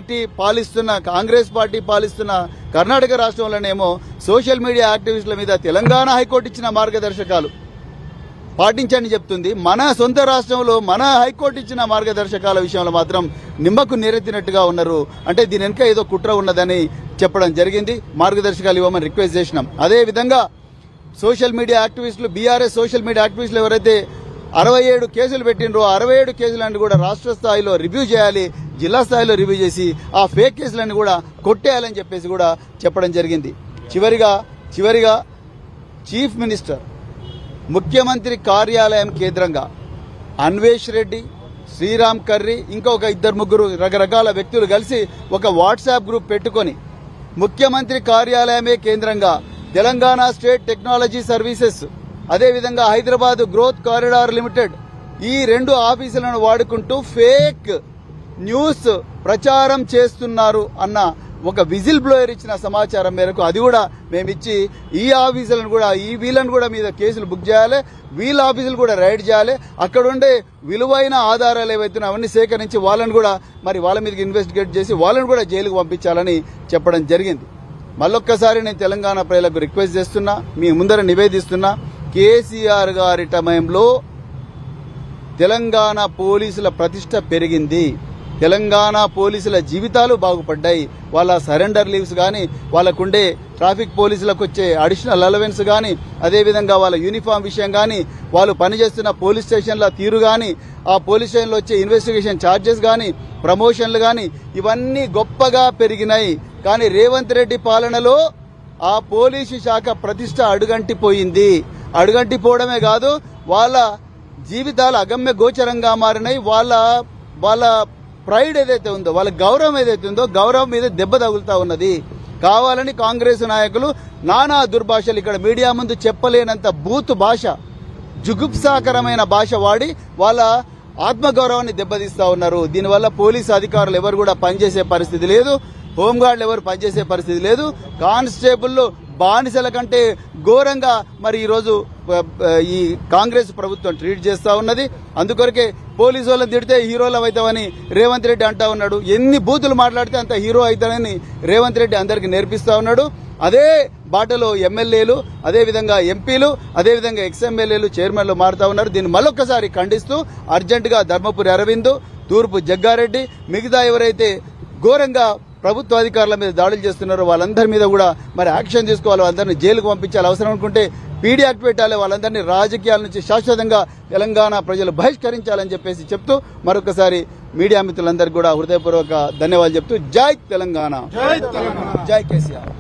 Party పాలిస్తున్న Congress party పాలిస్తున్న కర్ణాటక రాష్ట్రంలోనేమో సోషల్ మీడియా యాక్టివిస్టుల మీద తెలంగాణ హైకోర్టు ఇచ్చిన మార్గదర్శకాలు పాటించని చెప్తుంది. మన సొంత రాష్ట్రంలో మన హైకోర్టు ఇచ్చిన మార్గదర్శకాల విషయంలో మాత్రం నిమ్మకు నీరెత్తినట్టుగా ఉన్నారు. అంటే దీని వెనుక ఏదో కుట్ర ఉన్నదని చెప్పడం జరిగింది. మార్గదర్శకాలు ఇవ్వమని రిక్వెస్ట్ చేసినాం. అదేవిధంగా సోషల్ మీడియా యాక్టివిస్టులు, బీఆర్ఎస్ సోషల్ మీడియా యాక్టివిస్టులు ఎవరైతే 67 కేసులు పెట్టినరో 67 కేసులన్నీ కూడా రాష్ట్ర స్థాయిలో రివ్యూ చేయాలి, జిల్లా స్థాయిలో రివ్యూ చేసి ఆ ఫేక్ కేసులన్నీ కూడా కొట్టేయాలని చెప్పేసి కూడా చెప్పడం జరిగింది. చివరిగా చీఫ్ మినిస్టర్ ముఖ్యమంత్రి కార్యాలయం కేంద్రంగా అన్వేష్ రెడ్డి, శ్రీరామ్ కర్రీ, ఇంకొక 2-3 రకరకాల వ్యక్తులు కలిసి ఒక వాట్సాప్ గ్రూప్ పెట్టుకొని ముఖ్యమంత్రి కార్యాలయమే కేంద్రంగా తెలంగాణ స్టేట్ టెక్నాలజీ సర్వీసెస్, అదేవిధంగా హైదరాబాద్ గ్రోత్ కారిడార్ లిమిటెడ్ ఈ 2 ఆఫీసులను వాడుకుంటూ ఫేక్ న్యూస్ ప్రచారం చేస్తున్నారు అన్న ఒక విజిల్ బ్లోయర్ ఇచ్చిన సమాచారం మేరకు అది కూడా మేమిచ్చి ఈ ఆఫీసులను కూడా వీళ్ళని కూడా మీద కేసులు బుక్ చేయాలి, వీళ్ళ ఆఫీసులు కూడా రైడ్ చేయాలి, అక్కడ ఉండే విలువైన ఆధారాలు ఏవైతే అవన్నీ సేకరించి వాళ్ళని కూడా మరి వాళ్ళ మీదకి ఇన్వెస్టిగేట్ చేసి వాళ్ళని కూడా జైలుకు పంపించాలని చెప్పడం జరిగింది. మళ్ళొక్కసారి నేను తెలంగాణ ప్రజలకు రిక్వెస్ట్ చేస్తున్నా, మీ ముందర నివేదిస్తున్నా, కేసీఆర్ గారి టైంలో తెలంగాణ పోలీసుల ప్రతిష్ట పెరిగింది, తెలంగాణ పోలీసుల జీవితాలు బాగుపడ్డాయి. వాళ్ళ సరెండర్ లీవ్స్ కానీ, వాళ్ళకుండే ట్రాఫిక్ పోలీసులకు వచ్చే అడిషనల్ అలవెన్స్ కానీ, అదేవిధంగా వాళ్ళ యూనిఫామ్ విషయం కానీ, వాళ్ళు పనిచేస్తున్న పోలీస్ స్టేషన్ల తీరు కానీ, ఆ పోలీస్ స్టేషన్లో వచ్చే ఇన్వెస్టిగేషన్ ఛార్జెస్ కానీ, ప్రమోషన్లు కానీ ఇవన్నీ గొప్పగా పెరిగినాయి. కానీ రేవంత్ రెడ్డి పాలనలో ఆ పోలీసు శాఖ ప్రతిష్ట అడుగంటిపోయింది. అడుగంటిపోవడమే కాదు, వాళ్ళ జీవితాలు అగమ్య గోచరంగా మారినాయి. వాళ్ళ ప్రైడ్ ఏదైతే ఉందో, వాళ్ళ గౌరవం ఏదైతే ఉందో, గౌరవం మీద దెబ్బ తగులుతా ఉన్నది. కావాలని కాంగ్రెస్ నాయకులు నానా దుర్భాషలు ఇక్కడ మీడియా ముందు చెప్పలేనంత బూత్ భాష, జుగుప్సాకరమైన భాష వాడి వాళ్ళ ఆత్మగౌరవాన్ని దెబ్బతీస్తా ఉన్నారు. దీనివల్ల పోలీసు అధికారులు ఎవరు కూడా పనిచేసే పరిస్థితి లేదు, హోంగార్డులు ఎవరు పనిచేసే పరిస్థితి లేదు, కానిస్టేబుల్ బానిసల కంటే ఘోరంగా మరి ఈరోజు ఈ కాంగ్రెస్ ప్రభుత్వం ట్రీట్ చేస్తా ఉన్నది. అందుకొరకే పోలీసు వాళ్ళని తిడితే హీరోలు అవుతామని రేవంత్ రెడ్డి అంటా ఉన్నాడు. ఎన్ని బూతులు మాట్లాడితే అంత హీరో అవుతానని రేవంత్ రెడ్డి అందరికీ నేర్పిస్తా ఉన్నాడు. అదే బాటలో ఎమ్మెల్యేలు, అదేవిధంగా ఎంపీలు, అదేవిధంగా ఎక్స్ఎమ్మెల్యేలు, చైర్మన్లు మారుతా ఉన్నారు. దీన్ని మరొకసారి ఖండిస్తూ అర్జెంటుగా ధర్మపురి అరవింద్, తూర్పు జగ్గారెడ్డి, మిగతా ఎవరైతే ఘోరంగా ప్రభుత్వ అధికారుల మీద దాడులు చేస్తున్నారో వాళ్ళందరి మీద కూడా మరి యాక్షన్ తీసుకోవాలి, వాళ్ళందరినీ జైలుకు పంపించాలి, అవసరం అనుకుంటే పీడీ యాక్ట్ పెట్టాలి, వాళ్ళందరినీ రాజకీయాల నుంచి శాశ్వతంగా తెలంగాణ ప్రజలు బహిష్కరించాలని చెప్పేసి చెప్తూ మరొకసారి మీడియా మిత్రులందరికీ కూడా హృదయపూర్వక ధన్యవాదాలు చెప్తూ జై తెలంగాణ, జై కేసీఆర్.